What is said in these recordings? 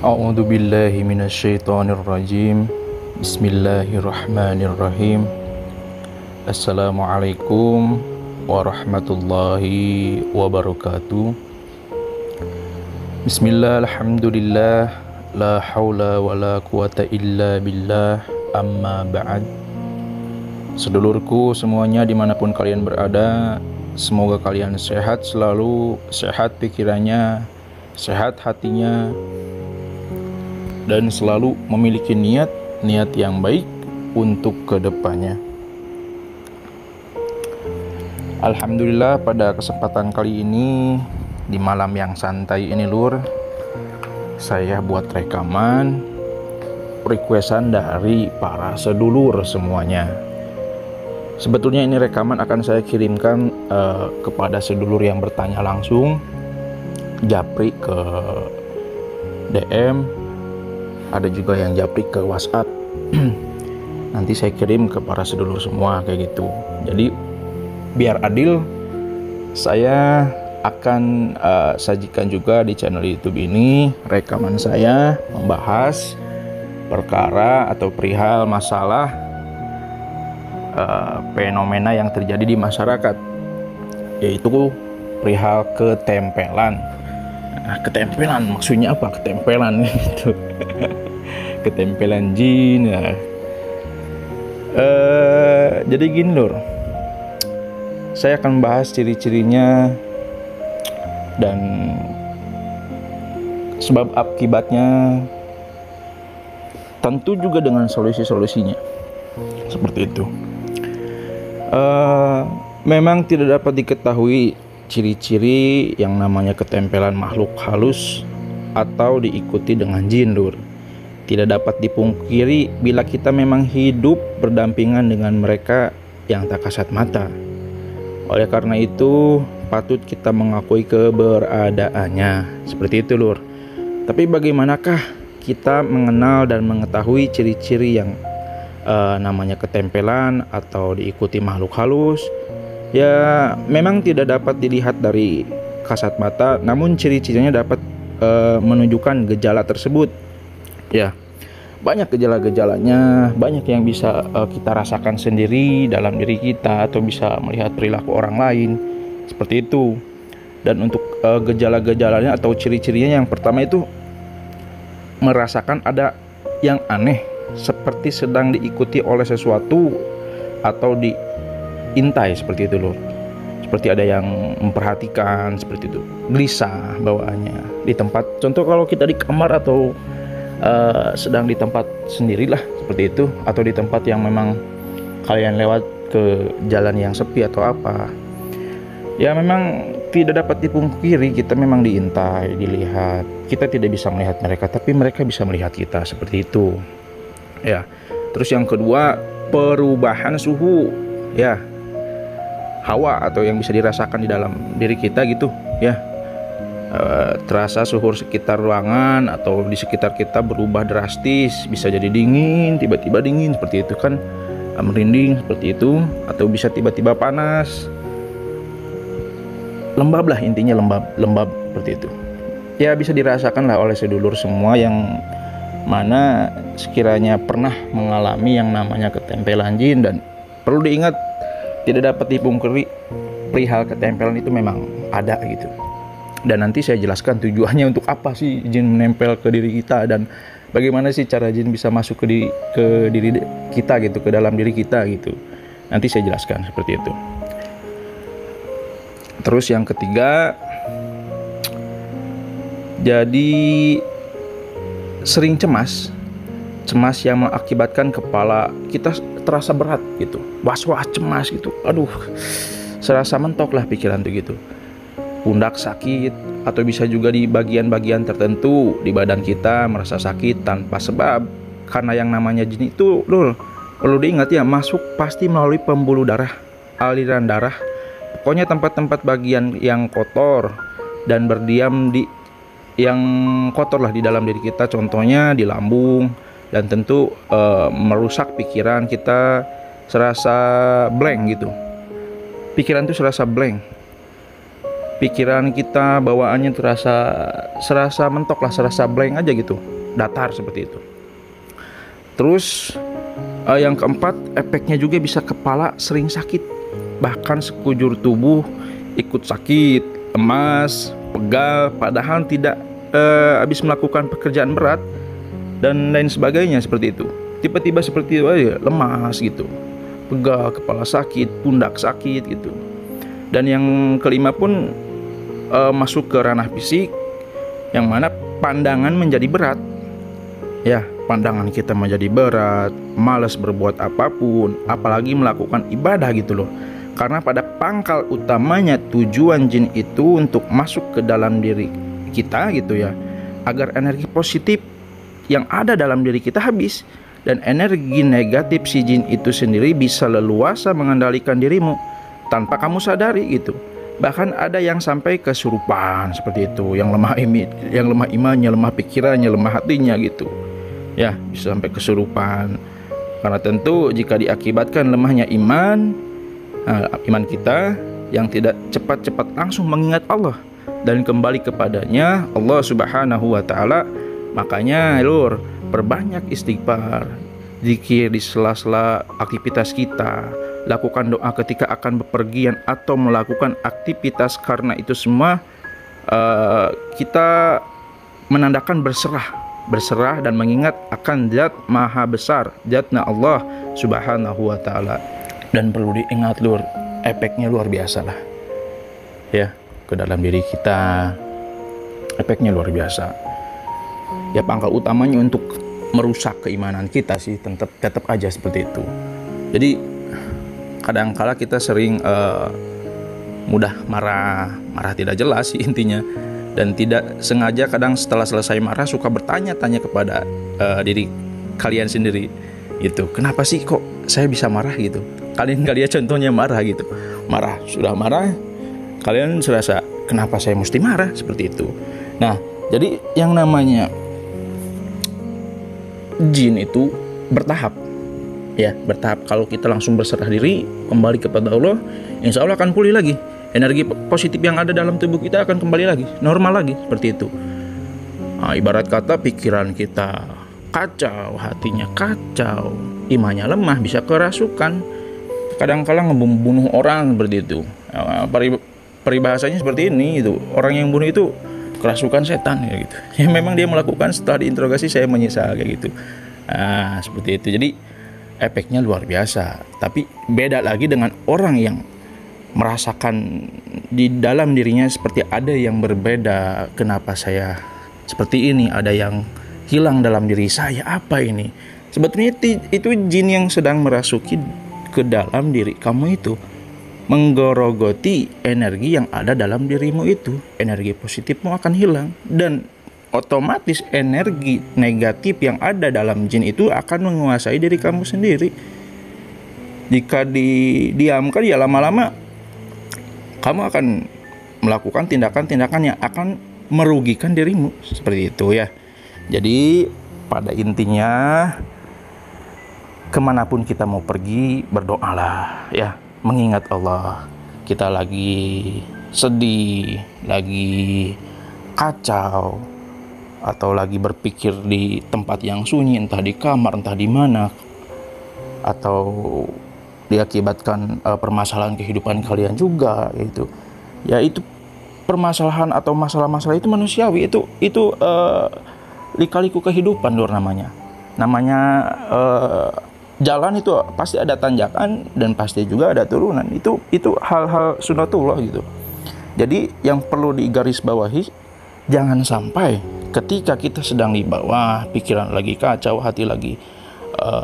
A'udzu billahi minasyaitonir rajim. Bismillahirrahmanirrahim. Assalamualaikum warahmatullahi wabarakatuh. Bismillah, alhamdulillah, la haula wala quwata illa billah, amma ba'd. Sedulurku semuanya dimanapun kalian berada, semoga kalian sehat selalu, sehat pikirannya, sehat hatinya, dan selalu memiliki niat yang baik untuk kedepannya. Alhamdulillah, pada kesempatan kali ini di malam yang santai ini lur, saya buat rekaman requestan dari para sedulur semuanya. Sebetulnya ini rekaman akan saya kirimkan kepada sedulur yang bertanya langsung, japri ke DM, ada juga yang japri ke WhatsApp. Nanti saya kirim ke para sedulur semua kayak gitu. Jadi biar adil, saya akan sajikan juga di channel YouTube ini rekaman saya membahas perkara atau perihal masalah fenomena yang terjadi di masyarakat, yaitu perihal ketempelan. Nah, ketempelan maksudnya apa? Ketempelan itu ketempelan jin ya. Jadi gini lur, saya akan bahas ciri-cirinya dan sebab akibatnya, tentu juga dengan solusi-solusinya. Seperti itu. Memang tidak dapat diketahui ciri-ciri yang namanya ketempelan makhluk halus atau diikuti dengan jin lur. Tidak dapat dipungkiri bila kita memang hidup berdampingan dengan mereka yang tak kasat mata. Oleh karena itu patut kita mengakui keberadaannya. Seperti itu lur. Tapi bagaimanakah kita mengenal dan mengetahui ciri-ciri yang namanya ketempelan atau diikuti makhluk halus? Ya, memang tidak dapat dilihat dari kasat mata, namun ciri-cirinya dapat menunjukkan gejala tersebut. Ya, banyak gejala-gejalanya, banyak yang bisa kita rasakan sendiri dalam diri kita atau bisa melihat perilaku orang lain. Seperti itu. Dan untuk gejala-gejalanya atau ciri-cirinya, yang pertama itu merasakan ada yang aneh, seperti sedang diikuti oleh sesuatu atau diintai, seperti itu loh. Seperti ada yang memperhatikan, seperti itu. Gelisah bawaannya di tempat. Contoh kalau kita di kamar atau sedang di tempat sendirilah, seperti itu, atau di tempat yang memang kalian lewat ke jalan yang sepi atau apa. Ya memang tidak dapat dipungkiri kita memang diintai, dilihat. Kita tidak bisa melihat mereka, tapi mereka bisa melihat kita, seperti itu. Ya. Terus yang kedua, perubahan suhu, ya. Hawa atau yang bisa dirasakan di dalam diri kita gitu, ya. Terasa suhu sekitar ruangan atau di sekitar kita berubah drastis, bisa jadi dingin, tiba-tiba dingin, seperti itu kan, merinding seperti itu, atau bisa tiba-tiba panas, lembab lah, intinya lembab seperti itu. Ya bisa dirasakan lah oleh sedulur semua yang mana sekiranya pernah mengalami yang namanya ketempelan jin. Dan perlu diingat, tidak dapat dipungkiri perihal ketempelan itu memang ada gitu. Dan nanti saya jelaskan tujuannya untuk apa sih jin menempel ke diri kita, dan bagaimana sih cara jin bisa masuk ke diri kita gitu, ke dalam diri kita gitu. Nanti saya jelaskan seperti itu. Terus yang ketiga, jadi sering cemas yang mengakibatkan kepala kita terasa berat gitu, was-was, cemas gitu. Aduh, serasa mentok lah pikiran tuh gitu. Pundak sakit, atau bisa juga di bagian-bagian tertentu di badan kita merasa sakit tanpa sebab. Karena yang namanya jin itu lul, perlu diingat ya, masuk pasti melalui pembuluh darah, aliran darah. Pokoknya tempat-tempat bagian yang kotor dan berdiam di yang kotor lah di dalam diri kita, contohnya di lambung, dan tentu merusak pikiran kita, serasa blank gitu. Pikiran itu serasa blank. pikiran kita bawaannya serasa mentok lah, serasa blank aja gitu, datar seperti itu. Terus yang keempat, efeknya juga bisa kepala sering sakit, bahkan sekujur tubuh ikut sakit, lemas, pegal, padahal tidak habis melakukan pekerjaan berat dan lain sebagainya seperti itu. Tiba-tiba seperti itu aja, lemas gitu, pegal, kepala sakit, pundak sakit gitu. Dan yang kelima pun masuk ke ranah fisik, yang mana pandangan menjadi berat. Ya, pandangan kita menjadi berat, malas berbuat apapun, apalagi melakukan ibadah gitu loh. Karena pada pangkal utamanya tujuan jin itu untuk masuk ke dalam diri kita gitu ya, agar energi positif yang ada dalam diri kita habis, dan energi negatif si jin itu sendiri bisa leluasa mengendalikan dirimu tanpa kamu sadari gitu. Bahkan ada yang sampai kesurupan seperti itu, yang lemah imannya, lemah pikirannya, lemah hatinya gitu. Ya, bisa sampai kesurupan. Karena tentu jika diakibatkan lemahnya iman kita yang tidak cepat-cepat langsung mengingat Allah dan kembali kepadanya, Allah Subhanahu wa taala, makanya lur, perbanyak istighfar, zikir di sela-sela aktivitas kita. Lakukan doa ketika akan bepergian atau melakukan aktivitas, karena itu semua kita menandakan berserah dan mengingat akan zat maha besar, zatnya Allah Subhanahu wa ta'ala. Dan perlu diingat lur, efeknya luar biasa lah ya, ke dalam diri kita, efeknya luar biasa ya. Pangkal utamanya untuk merusak keimanan kita sih, tetap aja seperti itu. Jadi kadangkala kita sering mudah marah tidak jelas sih intinya, dan tidak sengaja kadang setelah selesai marah suka bertanya-tanya kepada diri kalian sendiri gitu, kenapa sih kok saya bisa marah gitu. Kalian contohnya marah gitu, sudah marah kalian serasa kenapa saya mesti marah seperti itu. Nah, jadi yang namanya jin itu bertahap ya, bertahap. Kalau kita langsung berserah diri kembali kepada Allah, insya Allah akan pulih lagi. Energi positif yang ada dalam tubuh kita akan kembali lagi, normal lagi seperti itu. Nah, ibarat kata pikiran kita kacau, hatinya kacau, imannya lemah, bisa kerasukan, kadang-kadang membunuh orang seperti itu. Peribahasanya seperti ini itu, orang yang bunuh itu kerasukan setan ya gitu. Ya memang dia melakukan, setelah diinterogasi saya menyesal kayak gitu. Nah, seperti itu. Jadi efeknya luar biasa. Tapi beda lagi dengan orang yang merasakan di dalam dirinya seperti ada yang berbeda. Kenapa saya seperti ini? Ada yang hilang dalam diri saya. Apa ini? Sebetulnya itu jin yang sedang merasuki ke dalam diri kamu itu, menggerogoti energi yang ada dalam dirimu itu. Energi positifmu akan hilang, dan otomatis energi negatif yang ada dalam jin itu akan menguasai diri kamu sendiri. Jika didiamkan ya lama-lama kamu akan melakukan tindakan-tindakan yang akan merugikan dirimu seperti itu ya. Jadi pada intinya kemanapun kita mau pergi, berdoalah ya, mengingat Allah. Kita lagi sedih, lagi kacau, atau lagi berpikir di tempat yang sunyi, entah di kamar, entah di mana, atau diakibatkan permasalahan kehidupan kalian juga gitu. Ya itu permasalahan atau masalah-masalah itu manusiawi, itu lika-liku kehidupan luar namanya. Jalan itu pasti ada tanjakan dan pasti juga ada turunan. Itu hal-hal sunatullah gitu. Jadi yang perlu digarisbawahi, jangan sampai ketika kita sedang di bawah, pikiran lagi kacau, hati lagi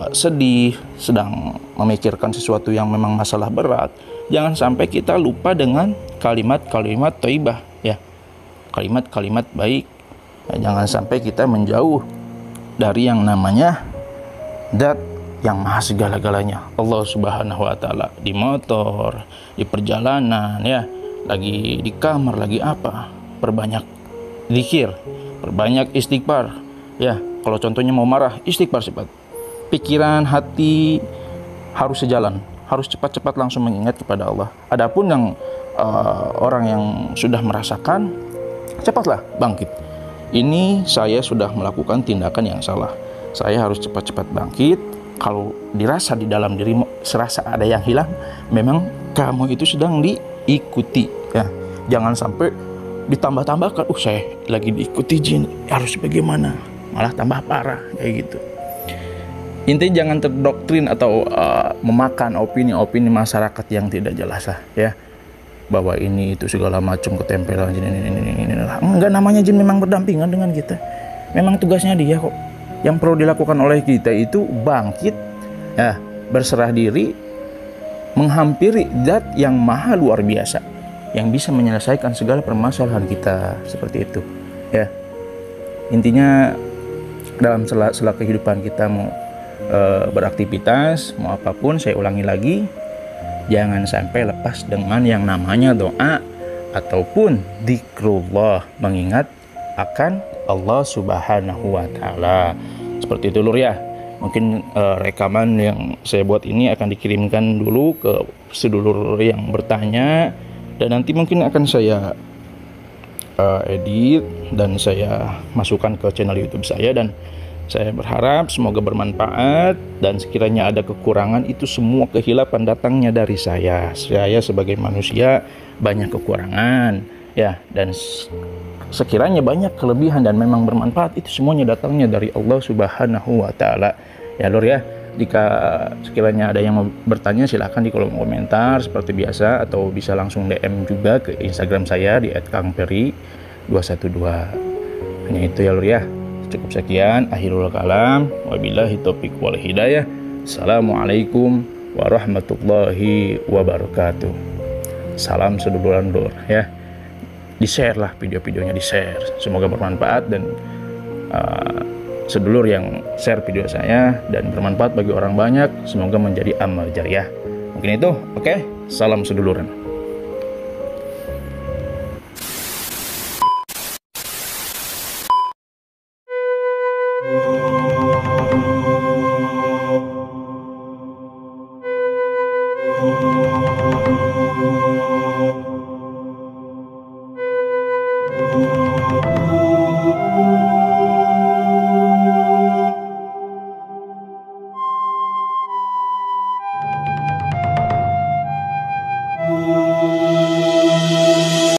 sedih, sedang memikirkan sesuatu yang memang masalah berat, jangan sampai kita lupa dengan kalimat-kalimat thayyibah ya, kalimat-kalimat baik. Jangan sampai kita menjauh dari yang namanya zat yang maha segala-galanya, Allah Subhanahu wa ta'ala. Di motor, di perjalanan ya, lagi di kamar, lagi apa, perbanyak zikir, perbanyak istighfar ya. Kalau contohnya mau marah, istighfar cepat. Pikiran, hati harus sejalan. harus cepat-cepat langsung mengingat kepada Allah. Adapun yang orang yang sudah merasakan, cepatlah bangkit. Ini saya sudah melakukan tindakan yang salah. Saya harus cepat-cepat bangkit. Kalau dirasa di dalam dirimu serasa ada yang hilang, memang kamu itu sedang diikuti, ya. Jangan sampai ditambah-tambahkan, saya lagi diikuti jin, harus bagaimana, malah tambah parah kayak gitu. Intinya jangan terdoktrin atau memakan opini-opini masyarakat yang tidak jelas ya, bahwa ini itu segala macam ketempelan jin ini. Enggak, namanya jin memang berdampingan dengan kita, memang tugasnya dia kok. Yang perlu dilakukan oleh kita itu bangkit, ya, berserah diri, menghampiri zat yang maha luar biasa, yang bisa menyelesaikan segala permasalahan kita, seperti itu, ya. Intinya dalam sela kehidupan kita mau beraktivitas, mau apapun, saya ulangi lagi, jangan sampai lepas dengan yang namanya doa ataupun zikrullah, mengingat akan Allah Subhanahu wa Ta'ala. Seperti itu, Lur, ya. Mungkin rekaman yang saya buat ini akan dikirimkan dulu ke sedulur yang bertanya, dan nanti mungkin akan saya edit dan saya masukkan ke channel YouTube saya, dan saya berharap semoga bermanfaat, dan sekiranya ada kekurangan, itu semua kehilapan datangnya dari saya. Saya sebagai manusia banyak kekurangan, ya, dan sekiranya banyak kelebihan dan memang bermanfaat, itu semuanya datangnya dari Allah Subhanahu wa Ta'ala, ya, Lur, ya. Jika sekiranya ada yang mau bertanya, silahkan di kolom komentar seperti biasa, atau bisa langsung DM juga ke Instagram saya di @kangperi212. Hanya itu ya, Lur, ya. Cukup sekian, akhirul kalam, wabillahi taufiq wal hidayah. Assalamualaikum warahmatullahi wabarakatuh. Salam seduluran, Lur, ya. Di-share lah video-videonya, di-share. Semoga bermanfaat, dan sedulur yang share video saya dan bermanfaat bagi orang banyak, semoga menjadi amal jariah. Mungkin itu, oke? Salam seduluran.